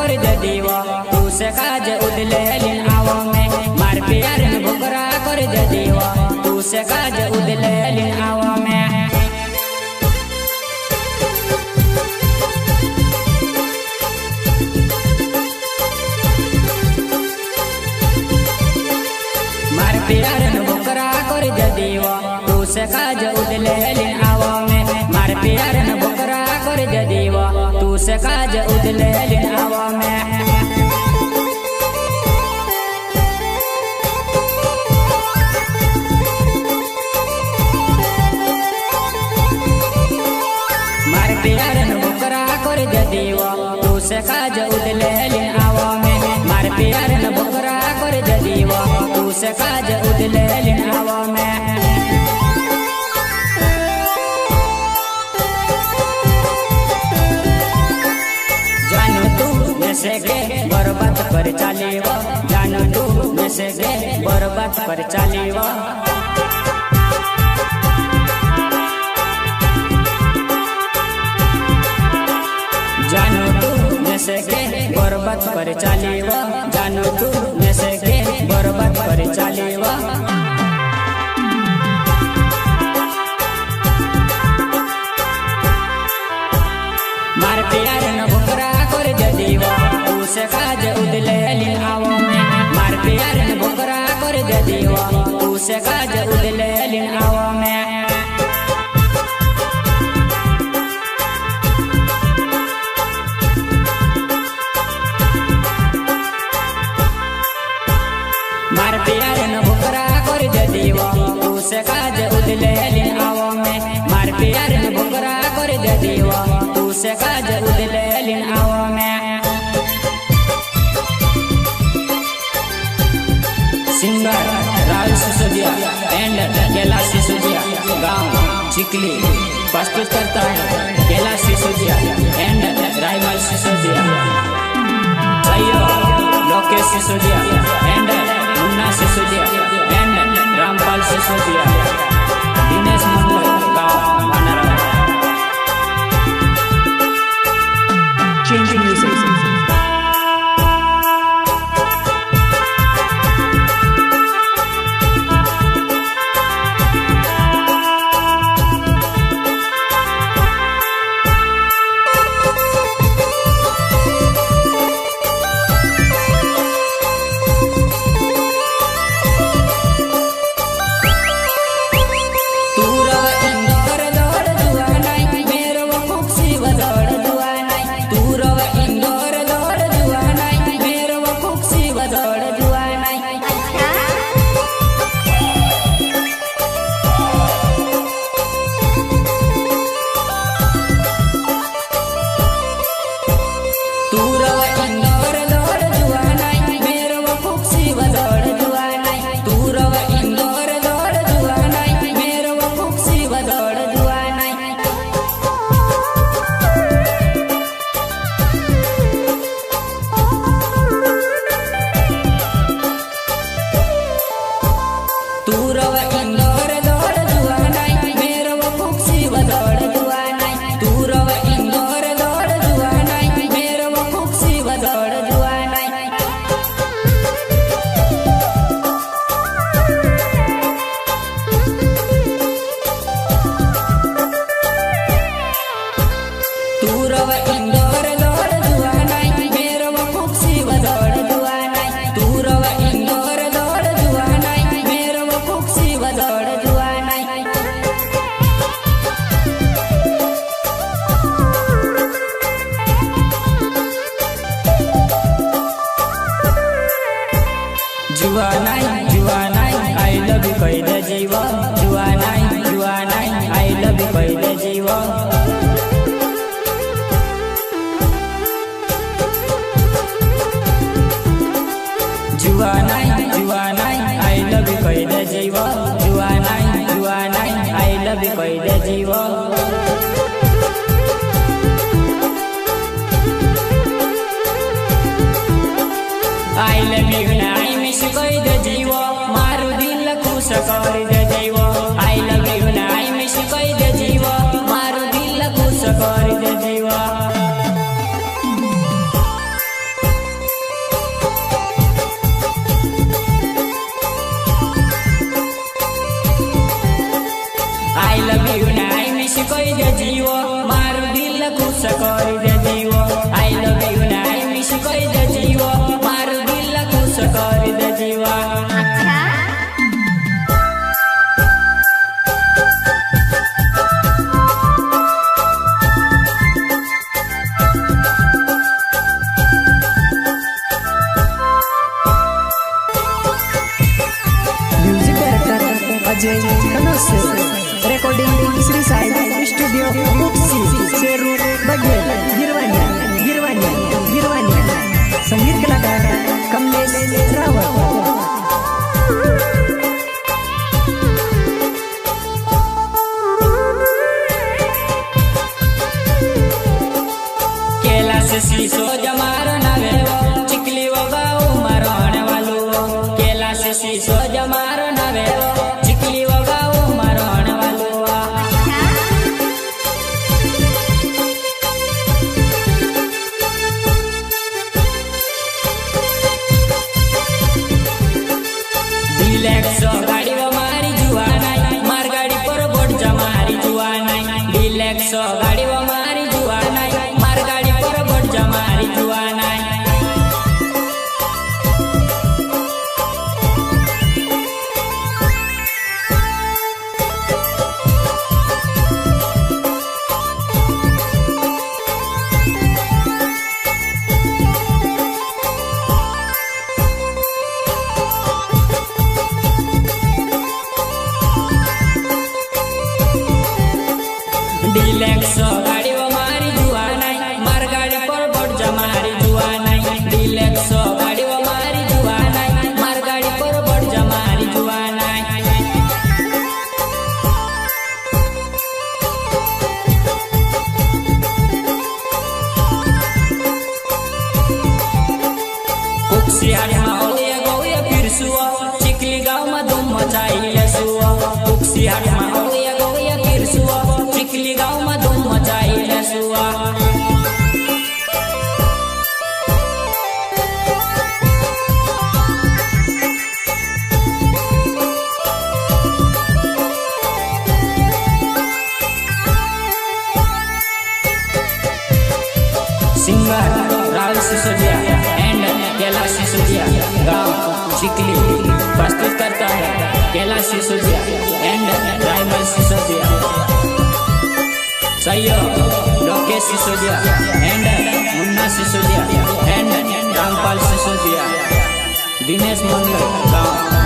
कर दे दीवा तू से काज उदले लिन आवा में मार प्यार न भुकरा कर दे दीवा तू से काज उदले लिन आवा में प्यार न भुकरा कर दे दीवा तू से काज उदले लिन आवा में मार प्यार न भुकरा कर दे दीवा तू से काज उदले लिन आवा में मार प्यार न भुकरा कर दे दीवा तू से काज उदले लिन आवा में मार प्यार न भुकरा कर दे दीवा तू से काज उदले लिन आवा में जानू तू में से के बर्बाद कर चालीवा जानू तू में से के बर्बाद कर चालीवा जानू तू में से के बर्बाद कर चालीवा जानू तू में से के बर्बाद कर चालीवा मार प्यार न भुकरा कर दे दीवा तू से काज उदले लिन आवा में मार प्यार न भुकरा कर दे दीवा तू से काज उदले लिन आवा में मार प्यार न भुकरा कर दे दीवा तू से काज उदले लिन आवा में मार प्यार न भुकरा कर दे दीवा तू से काज उदले लिन आवा में सिंगर राहुल सिसोदिया एंड कैलाश सिसोदिया गांव चिकली प्रस्तुत करता है Kailash Sisodia and Raimal Sisodia Lokesh Sisodia and Munna Sisodia and Rampal Sisodia Dinesh Mangal गांव मानरा चेंजिंग म्यूजिक जुआनाई आई लव यू कह दे जीवा जुआनाई आई लव यू कह दे जीवा जुआनाई आई लव यू कह दे जीवा जुआनाई आई लव यू कह दे जीवा आई लव यू ना आई मिस कह दे जीवा मारू दिल खुश कर दे जीवा आई लव यू ना आई मिस कह दे जीवा मारू दिल खुश कर दे जीवा लव यू नाई मिस कोई दे जीवो मारो दिल खुश कर दे जीवो आई लव यू नाई मिस कोई दे जीवो मारो दिल खुश कर दे जीवो रिकॉर्डिंग श्री साई स्टूडियो मुक्सी शेरू बघेल गिरवानी संगीत कलाकार कमलेश रावत। कैलाश शीशो जमारो नवे चिकली वो गाँव मरण वालो कैलाश शीशो जमारो नवे चिकली वो गाँव मरण वालो डिलेक्सो गाड़ी वो मारी जुआ नहीं मार गाड़ी पर बोट जमारी जुआ नहीं डिलेक्सो गाड़ी वो मारी जुआ नहीं मार गाड़ी पर बोट जमारी जुआ नहीं डिलेक्सो गाड़ी वो मारी जुआ नहीं मार गाड़ी पर बोट जमारी जुआ नहीं डिलेक्सो गाड़ी वो मारी जुआ नहीं मार गाड़ी पर बोट जमारी जुआ नहीं कुक्सियार में होए गोए फिर सुआ चिकली गाँव में धूम मचाई सुआ कुक्सियार में होए गोए फिर सुआ चिकली गाँव में धूम मचाई सुआ सिंगर राहुल सिसोदिया एंड कैलाश सिसोदिया गाँव चिकली प्रस्तुत करता है कैलाश सिसोदिया एंड राइमल सिसोदिया सहयोग लोकेश सिसोदिया एंड मुन्ना सिसोदिया एंड रामपाल सिसोदिया दिनेश मंगल गाँव